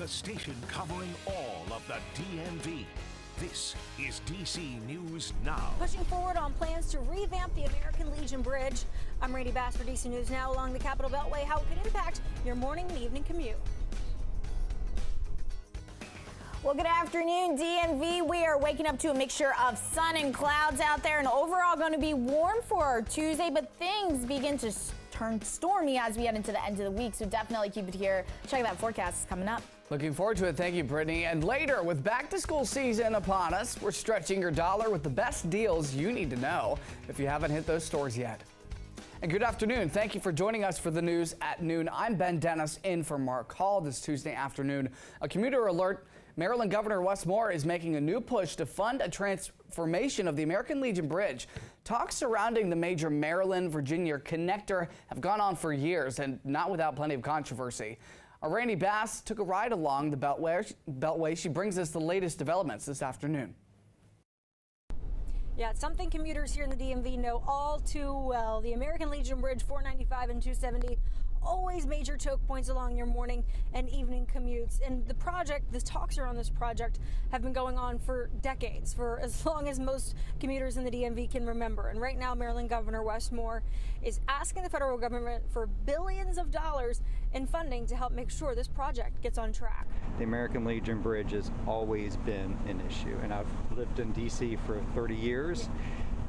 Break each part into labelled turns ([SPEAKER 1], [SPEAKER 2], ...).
[SPEAKER 1] the station covering all of the DMV. This is DC News Now.
[SPEAKER 2] Pushing forward on plans to revamp the American Legion Bridge. I'm Randy Bass for DC News Now. Along the Capitol Beltway, how it could impact your morning and evening commute.
[SPEAKER 3] Well, good afternoon, DMV. We are waking up to a mixture of sun and clouds out there, and overall going to be warm for our Tuesday, but things begin to turn stormy as we head into the end of the week, so definitely keep it here. Check that forecast is coming up.
[SPEAKER 4] Looking forward to it. Thank you, Brittany. And later, with back-to-school season upon us, we're stretching your dollar with the best deals you need to know if you haven't hit those stores yet. And good afternoon. Thank you for joining us for the news at noon. I'm Ben Dennis in for Mark Hall this Tuesday afternoon. A commuter alert. Maryland Governor Wes Moore is making a new push to fund a transformation of the American Legion Bridge. Talks surrounding the major Maryland-Virginia connector have gone on for years and not without plenty of controversy. Our Randy Bass took a ride along the Beltway. She brings us the latest developments this afternoon.
[SPEAKER 2] Yeah, it's something commuters here in the DMV know all too well. The American Legion Bridge 495 and 270, always major choke points along your morning and evening commutes. And the talks around this project have been going on for decades, for as long as most commuters in the DMV can remember. And right now, Maryland Governor Wes Moore is asking the federal government for billions of dollars in funding to help make sure this project gets on track.
[SPEAKER 5] The American Legion Bridge has always been an issue, and I've lived in DC for 30 years.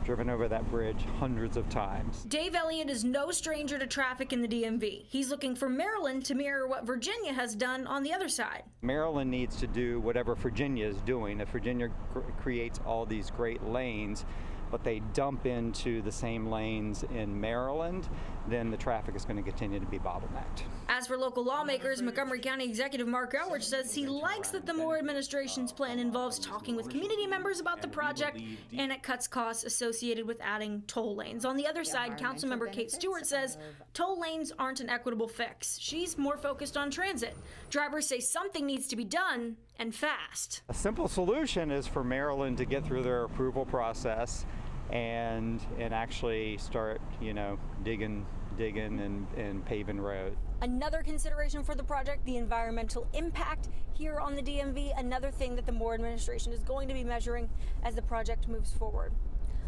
[SPEAKER 5] Driven over that bridge hundreds of times.
[SPEAKER 2] Dave Elliott is no stranger to traffic in the DMV. He's looking for Maryland to mirror what Virginia has done on the other side.
[SPEAKER 5] Maryland needs to do whatever Virginia is doing. If Virginia creates all these great lanes, but they dump into the same lanes in Maryland, then the traffic is going to continue to be bottlenecked.
[SPEAKER 2] As for local lawmakers, Montgomery County Executive Mark Elrich says he likes that the Moore administration's plan involves talking with community members about the project and it cuts costs associated with adding toll lanes. On the other side, Councilmember Kate Stewart says toll lanes aren't an equitable fix. She's more focused on transit. Drivers say something needs to be done, and fast.
[SPEAKER 5] A simple solution is for Maryland to get through their approval process and actually start, digging and paving roads.
[SPEAKER 2] Another consideration for the project, the environmental impact here on the DMV, another thing that the Moore administration is going to be measuring as the project moves forward.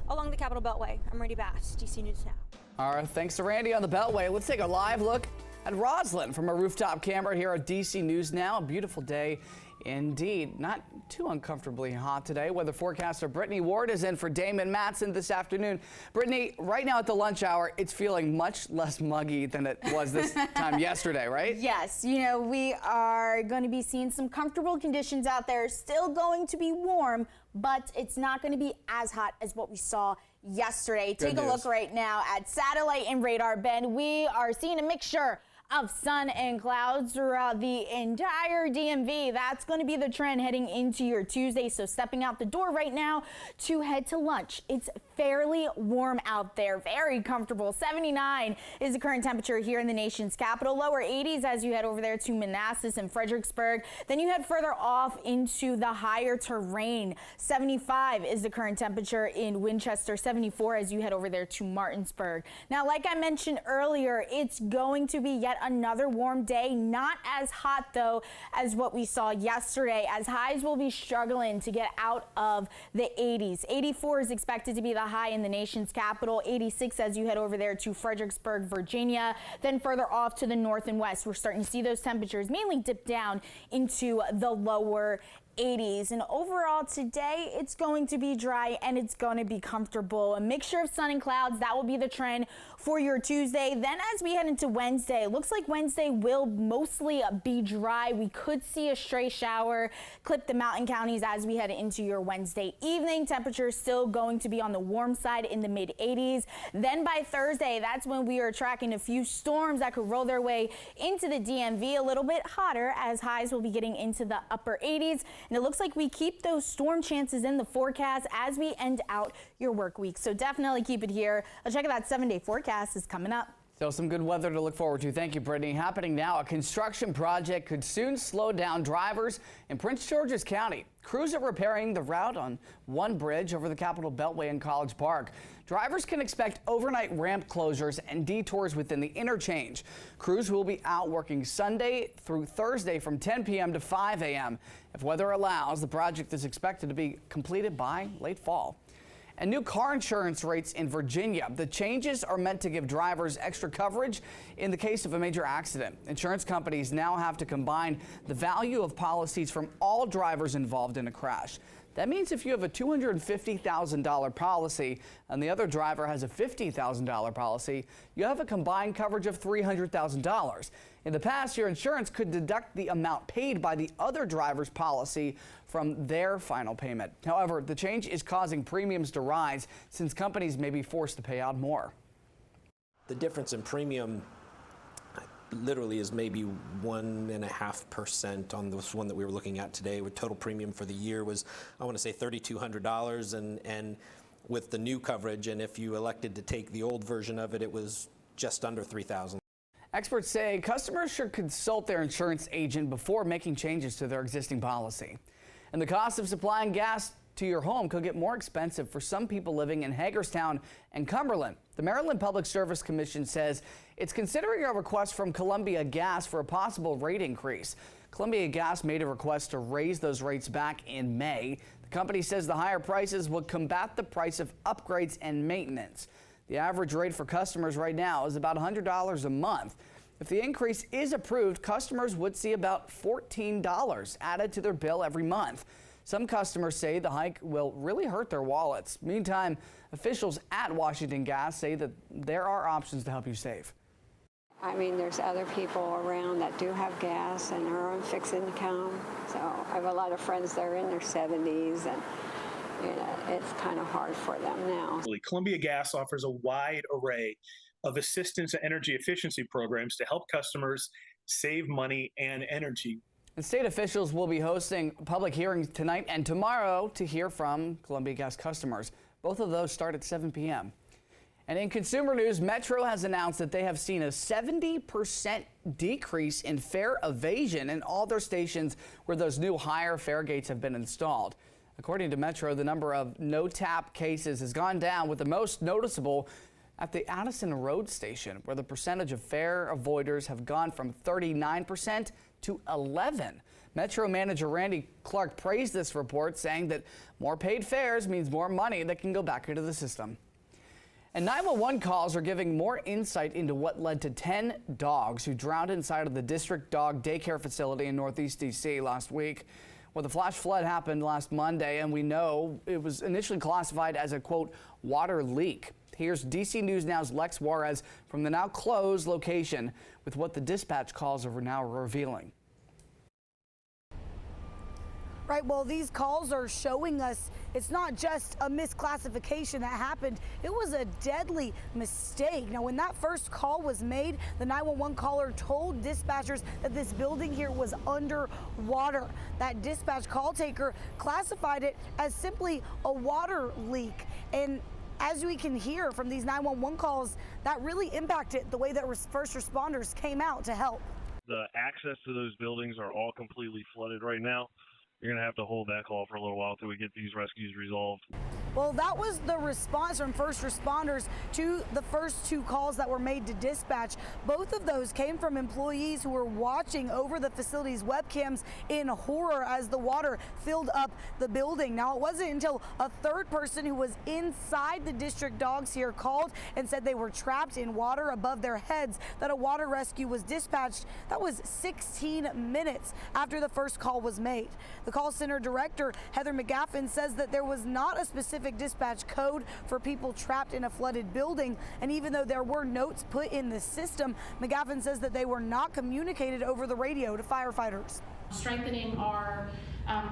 [SPEAKER 2] Along the Capitol Beltway, I'm Randy Bass, DC News Now.
[SPEAKER 4] All right, thanks to Randy on the Beltway. Let's take a live look at Roslyn from a rooftop camera here at DC News Now. A beautiful day indeed. Not too uncomfortably hot today. Weather forecaster Brittany Ward is in for Damon Matson this afternoon. Brittany, right now at the lunch hour, it's feeling much less muggy than it was this time yesterday, right?
[SPEAKER 3] Yes, we are going to be seeing some comfortable conditions out there. Still going to be warm, but it's not going to be as hot as what we saw yesterday. Take a look right now at satellite and radar, Ben. We are seeing a mixture of sun and clouds throughout the entire DMV. That's going to be the trend heading into your Tuesday. So stepping out the door right now to head to lunch. It's fairly warm out there, very comfortable. 79 is the current temperature here in the nation's capital. Lower 80s as you head over there to Manassas and Fredericksburg. Then you head further off into the higher terrain. 75 is the current temperature in Winchester. 74 as you head over there to Martinsburg. Now, like I mentioned earlier, it's going to be yet another warm day. Not as hot though as what we saw yesterday, as highs will be struggling to get out of the 80s. 84 is expected to be the high in the nation's capital. 86 as you head over there to Fredericksburg, Virginia. Then further off to the north and west, we're starting to see those temperatures mainly dip down into the lower 80s. And overall today, it's going to be dry and it's going to be comfortable. A mixture of sun and clouds, that will be the trend for your Tuesday. Then as we head into Wednesday, it looks like Wednesday will mostly be dry. We could see a stray shower clip the mountain counties as we head into your Wednesday evening. Temperatures still going to be on the warm side in the mid 80s. Then by Thursday, that's when we are tracking a few storms that could roll their way into the DMV. A little bit hotter as highs will be getting into the upper 80s. And it looks like we keep those storm chances in the forecast as we end out your work week. So definitely keep it here. A check of that 7-day forecast is coming up.
[SPEAKER 4] So some good weather to look forward to. Thank you, Brittany. Happening now, a construction project could soon slow down drivers in Prince George's County. Crews are repairing the route on one bridge over the Capitol Beltway in College Park. Drivers can expect overnight ramp closures and detours within the interchange. Crews will be out working Sunday through Thursday from 10 p.m. to 5 a.m. If weather allows, the project is expected to be completed by late fall. And new car insurance rates in Virginia. The changes are meant to give drivers extra coverage in the case of a major accident. Insurance companies now have to combine the value of policies from all drivers involved in a crash. That means if you have a $250,000 policy and the other driver has a $50,000 policy, you have a combined coverage of $300,000. In the past, your insurance could deduct the amount paid by the other driver's policy from their final payment. However, the change is causing premiums to rise since companies may be forced to pay out more.
[SPEAKER 6] The difference in premium literally is maybe 1.5% on this one that we were looking at today. With total premium for the year was, I want to say, $3,200, and with the new coverage, and if you elected to take the old version of it, it was just under $3,000.
[SPEAKER 4] Experts say customers should consult their insurance agent before making changes to their existing policy. And the cost of supplying gas to your home could get more expensive for some people living in Hagerstown and Cumberland. The Maryland Public Service Commission says it's considering a request from Columbia Gas for a possible rate increase. Columbia Gas made a request to raise those rates back in May. The company says the higher prices would combat the price of upgrades and maintenance. The average rate for customers right now is about $100 a month. If the increase is approved, customers would see about $14 added to their bill every month. Some customers say the hike will really hurt their wallets. Meantime, officials at Washington Gas say that there are options to help you save.
[SPEAKER 7] I mean, there's other people around that do have gas and are on fixed income. So I have a lot of friends that are in their 70s, and it's kind of hard for them now.
[SPEAKER 8] Columbia Gas offers a wide array of assistance and energy efficiency programs to help customers save money and energy.
[SPEAKER 4] And state officials will be hosting public hearings tonight and tomorrow to hear from Columbia Gas customers. Both of those start at 7 p.m. And in consumer news, Metro has announced that they have seen a 70% decrease in fare evasion in all their stations where those new higher fare gates have been installed. According to Metro, the number of no-tap cases has gone down, with the most noticeable at the Addison Road station, where the percentage of fare avoiders have gone from 39% to 11%. Metro manager Randy Clark praised this report, saying that more paid fares means more money that can go back into the system. And 911 calls are giving more insight into what led to 10 dogs who drowned inside of the District Dog Daycare facility in Northeast D.C. last week. Well, the flash flood happened last Monday, and we know it was initially classified as a, quote, water leak. Here's DC News Now's Lex Juarez from the now closed location with what the dispatch calls are now revealing.
[SPEAKER 9] Right, well, these calls are showing us it's not just a misclassification that happened. It was a deadly mistake. Now, when that first call was made, the 911 caller told dispatchers that this building here was underwater. That dispatch call taker classified it as simply a water leak. And as we can hear from these 911 calls, that really impacted the way that first responders came out to help.
[SPEAKER 10] The access to those buildings are all completely flooded right now. You're going to have to hold that call for a little while until we get these rescues resolved.
[SPEAKER 9] Well, that was the response from first responders to the first two calls that were made to dispatch. Both of those came from employees who were watching over the facility's webcams in horror as the water filled up the building. Now, it wasn't until a third person who was inside the district dogs here called and said they were trapped in water above their heads that a water rescue was dispatched. That was 16 minutes after the first call was made. The call center director, Heather McGaffin, says that there was not a specific dispatch code for people trapped in a flooded building. And even though there were notes put in the system, McGaffin says that they were not communicated over the radio to firefighters.
[SPEAKER 11] Strengthening our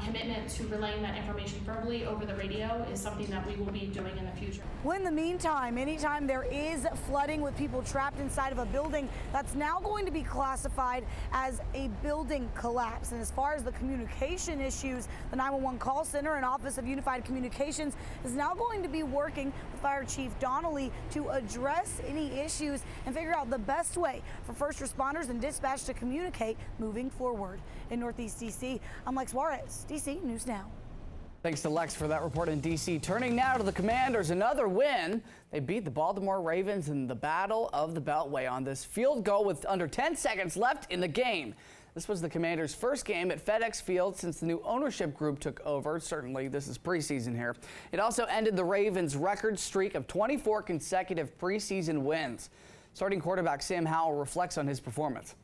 [SPEAKER 11] commitment to relaying that information verbally over the radio is something that we will be doing in the future.
[SPEAKER 9] Well, in the meantime, anytime there is flooding with people trapped inside of a building, that's now going to be classified as a building collapse. And as far as the communication issues, the 911 call center and Office of Unified Communications is now going to be working with Fire Chief Donnelly to address any issues and figure out the best way for first responders and dispatch to communicate moving forward. In Northeast DC, I'm Lex Juarez, DC News Now.
[SPEAKER 4] Thanks to Lex for that report in D.C. Turning now to the Commanders, another win. They beat the Baltimore Ravens in the Battle of the Beltway on this field goal with under 10 seconds left in the game. This was the Commanders' first game at FedEx Field since the new ownership group took over. Certainly, this is preseason here. It also ended the Ravens' record streak of 24 consecutive preseason wins. Starting quarterback Sam Howell reflects on his performance.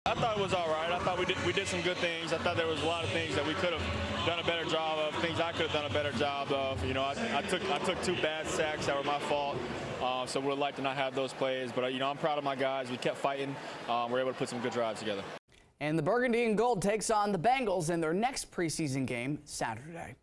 [SPEAKER 12] I thought it was all right. I thought we did some good things. I thought there was a lot of things that we could have done a better job of, things I could have done a better job of. You know, I took 2 bad sacks that were my fault, so would like to not have those plays. But, you know, I'm proud of my guys. We kept fighting. We're able to put some good drives together.
[SPEAKER 4] And the Burgundy and Gold takes on the Bengals in their next preseason game Saturday.